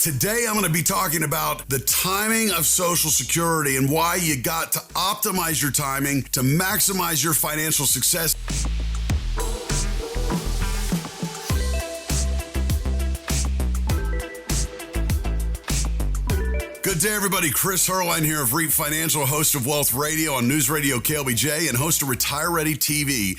Today, I'm going to be talking about the timing of Social Security and why you got to optimize your timing to maximize your financial success. Good day, everybody. Chris Heerlein here of REAP Financial, host of Wealth Radio on News Radio KLBJ and host of Retire Ready TV.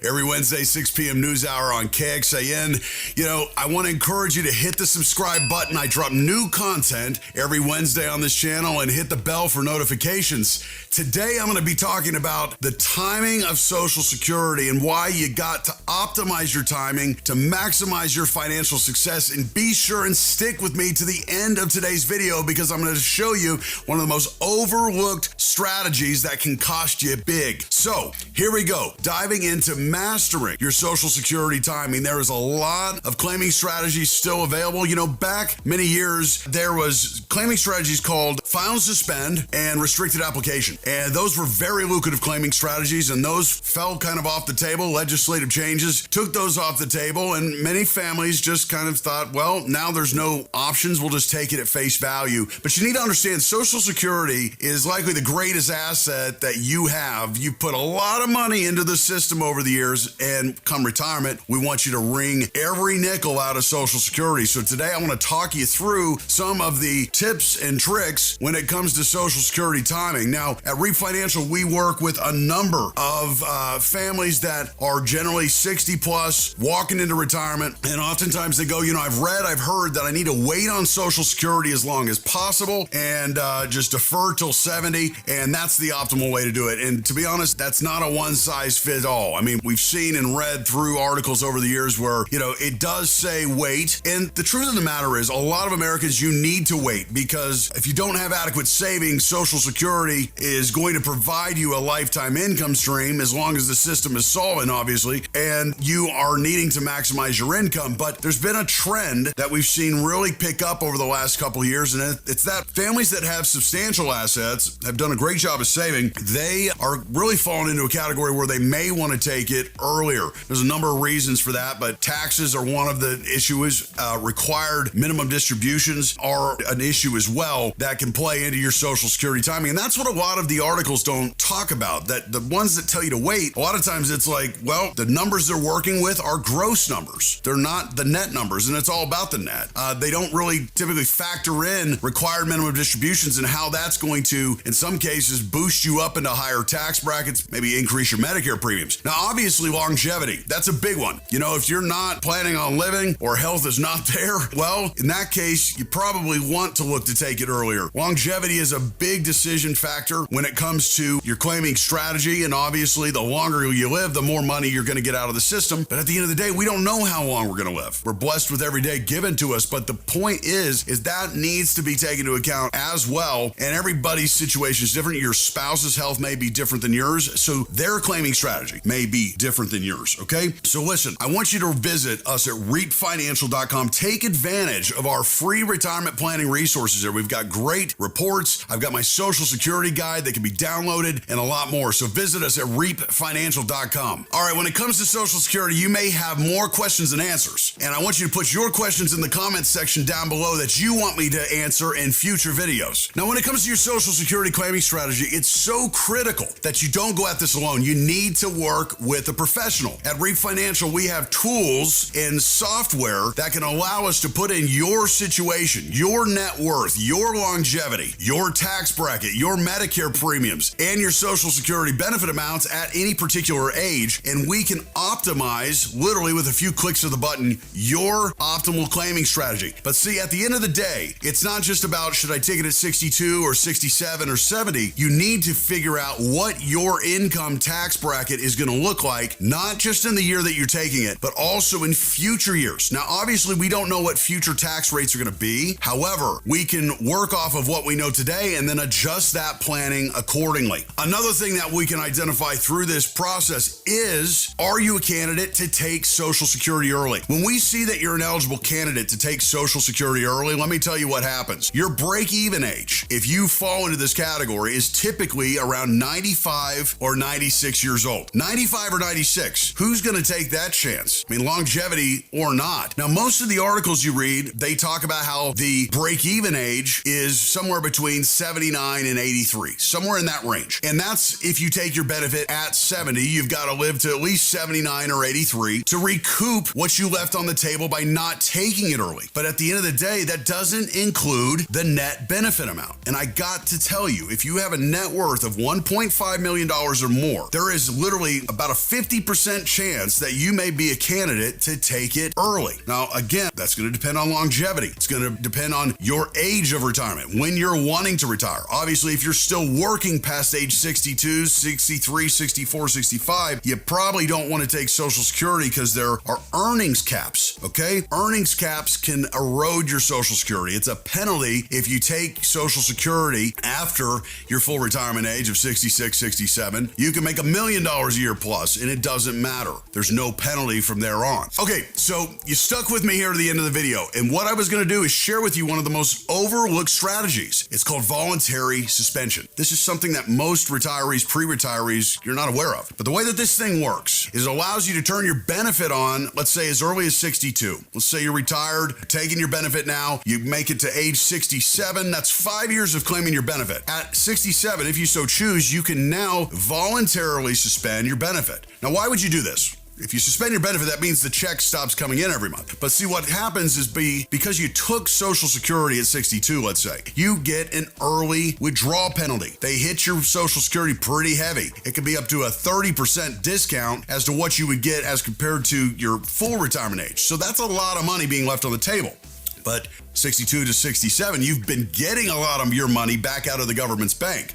Every Wednesday, 6 p.m. news hour on KXAN. You know, I want to encourage you to hit the subscribe button. I drop new content every Wednesday on this channel, and hit the bell for notifications. Today, I'm going to be talking about the timing of Social Security and why you got to optimize your timing to maximize your financial success. And be sure and stick with me to the end of today's video, because I'm going to show you one of the most overlooked strategies that can cost you big. So here we go, diving into mastering your Social Security timing. There is a lot of claiming strategies still available. You know, back many years, there was claiming strategies called file and suspend and restricted application. And those were very lucrative claiming strategies, and those fell kind of off the table. Legislative changes took those off the table, and many families just kind of thought, well, now there's no options, we'll just take it at face value. But you need to understand, Social Security is likely the greatest asset that you have. You put a lot of money into the system over the years, and come retirement, we want you to wring every nickel out of Social Security. So today I want to talk you through some of the tips and tricks when it comes to Social Security timing. Now, at REAP Financial, we work with a number of families that are generally 60 plus, walking into retirement, and oftentimes they go, you know, I've heard that I need to wait on Social Security as long as possible and just defer till 70, and that's the optimal way to do it. And to be honest, that's not a one-size-fits-all. I mean, we've seen and read through articles over the years where, you know, it does say wait. And the truth of the matter is, a lot of Americans, you need to wait, because if you don't have adequate savings, Social Security is going to provide you a lifetime income stream as long as the system is solvent, obviously, and you are needing to maximize your income. But there's been a trend that we've seen really pick up over the last couple of years, and it's that families that have substantial assets, have done a great job of saving, they are really falling into a category where they may want to take it earlier. There's a number of reasons for that, but taxes are one of the issues. Required minimum distributions are an issue as well that can play into your Social Security timing. And that's what a lot of the articles don't talk about, that the ones that tell you to wait, a lot of times it's like, well, the numbers they're working with are gross numbers. They're not the net numbers, and it's all about the net. They don't really typically factor in required minimum distributions and how that's going to, in some cases, boost you up into higher tax brackets, maybe increase your Medicare premiums. Now, obviously, longevity, that's a big one. You know, if you're not planning on living or health is not there, well, in that case, you probably want to look to take it earlier. Longevity is a big decision factor when it comes to your claiming strategy, and obviously, the longer you live, the more money you're going to get out of the system. But at the end of the day, we don't know how long we're going to live. We're blessed with every day given to us, but the point is that needs to be taken into account as well, and everybody's situation is different. Your spouse's health may be different than yours, so their claiming strategy may be different than yours, okay? So listen, I want you to visit us at reapfinancial.com. Take advantage of our free retirement planning resources there. We've got great reports. I've got my Social Security guide that can be downloaded and a lot more. So visit us at reapfinancial.com. All right, when it comes to Social Security, you may have more questions than answers. And I want you to put your questions in the comments section down below that you want me to answer in future videos. Now, when it comes to your Social Security claiming strategy, it's so critical that you don't go at this alone. You need to work with a professional. At REAP Financial, we have tools and software that can allow us to put in your situation, your net worth, your longevity, your tax bracket, your Medicare premiums, and your Social Security benefit amounts at any particular age, and we can optimize, literally with a few clicks of the button, your optimal claiming strategy. But see, at the end of the day, it's not just about should I take it at 62 or 67 or 70. You need to figure out what your income tax bracket is going to look like, not just in the year that you're taking it, but also in future years. Now, obviously, we don't know what future tax rates are going to be. However, we can work off of what we know today and then adjust that planning accordingly. Another thing that we can identify through this process is, are you a candidate to take Social Security early? When we see that you're an eligible candidate to take Social Security early, let me tell you what happens. Your break-even age, if you fall into this category, is typically around 95 or 96 years old. 95 or or 96. Who's going to take that chance? I mean, longevity or not. Now, most of the articles you read, they talk about how the break-even age is somewhere between 79 and 83, somewhere in that range. And that's if you take your benefit at 70, you've got to live to at least 79 or 83 to recoup what you left on the table by not taking it early. But at the end of the day, that doesn't include the net benefit amount. And I got to tell you, if you have a net worth of $1.5 million or more, there is literally about a 50% chance that you may be a candidate to take it early. Now, again, that's going to depend on longevity. It's going to depend on your age of retirement, when you're wanting to retire. Obviously, if you're still working past age 62, 63, 64, 65, you probably don't want to take Social Security because there are earnings caps, okay? Earnings caps can erode your Social Security. It's a penalty if you take Social Security after your full retirement age of 66, 67. You can make $1 million a year plus, and it doesn't matter. There's no penalty from there on. Okay, so you stuck with me here to the end of the video, and what I was going to do is share with you one of the most overlooked strategies. It's called voluntary suspension. This is something that most retirees, pre-retirees, you're not aware of. But the way that this thing works is it allows you to turn your benefit on, let's say as early as 62. Let's say you're retired, taking your benefit now, you make it to age 67. That's 5 years of claiming your benefit. At 67, if you so choose, you can now voluntarily suspend your benefit. Now, why would you do this? If you suspend your benefit, that means the check stops coming in every month. But see, what happens is because you took Social Security at 62, let's say, you get an early withdrawal penalty. They hit your Social Security pretty heavy. It can be up to a 30% discount as to what you would get as compared to your full retirement age. So that's a lot of money being left on the table. But 62 to 67, you've been getting a lot of your money back out of the government's bank.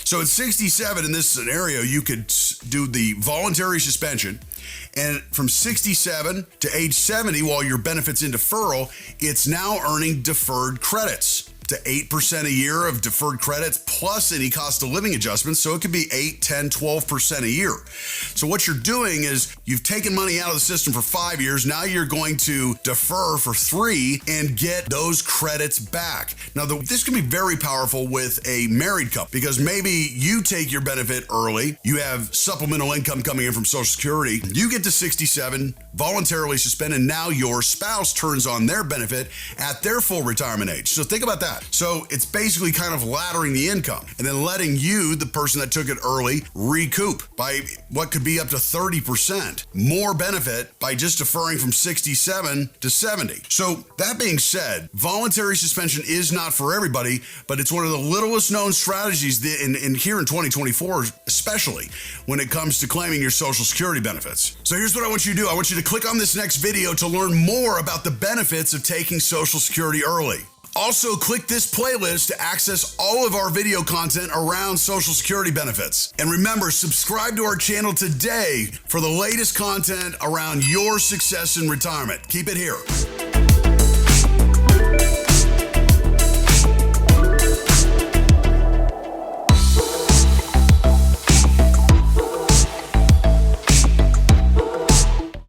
So at 67, in this scenario, you could do the voluntary suspension. And from 67 to age 70, while your benefit's in deferral, it's now earning deferred credits to 8% a year of deferred credits plus any cost of living adjustments. So it could be 8, 10, 12% a year. So what you're doing is you've taken money out of the system for 5 years. Now you're going to defer for 3 and get those credits back. Now, this can be very powerful with a married couple because maybe you take your benefit early. You have supplemental income coming in from Social Security. You get to 67, voluntarily suspend, and now your spouse turns on their benefit at their full retirement age. So think about that. So it's basically kind of laddering the income and then letting you, the person that took it early, recoup by what could be up to 30% more benefit by just deferring from 67 to 70. So that being said, voluntary suspension is not for everybody, but it's one of the littlest known strategies in here in 2024, especially when it comes to claiming your Social Security benefits. So here's what I want you to do. I want you to click on this next video to learn more about the benefits of taking Social Security early. Also, click this playlist to access all of our video content around Social Security benefits. And remember, subscribe to our channel today for the latest content around your success in retirement. Keep it here.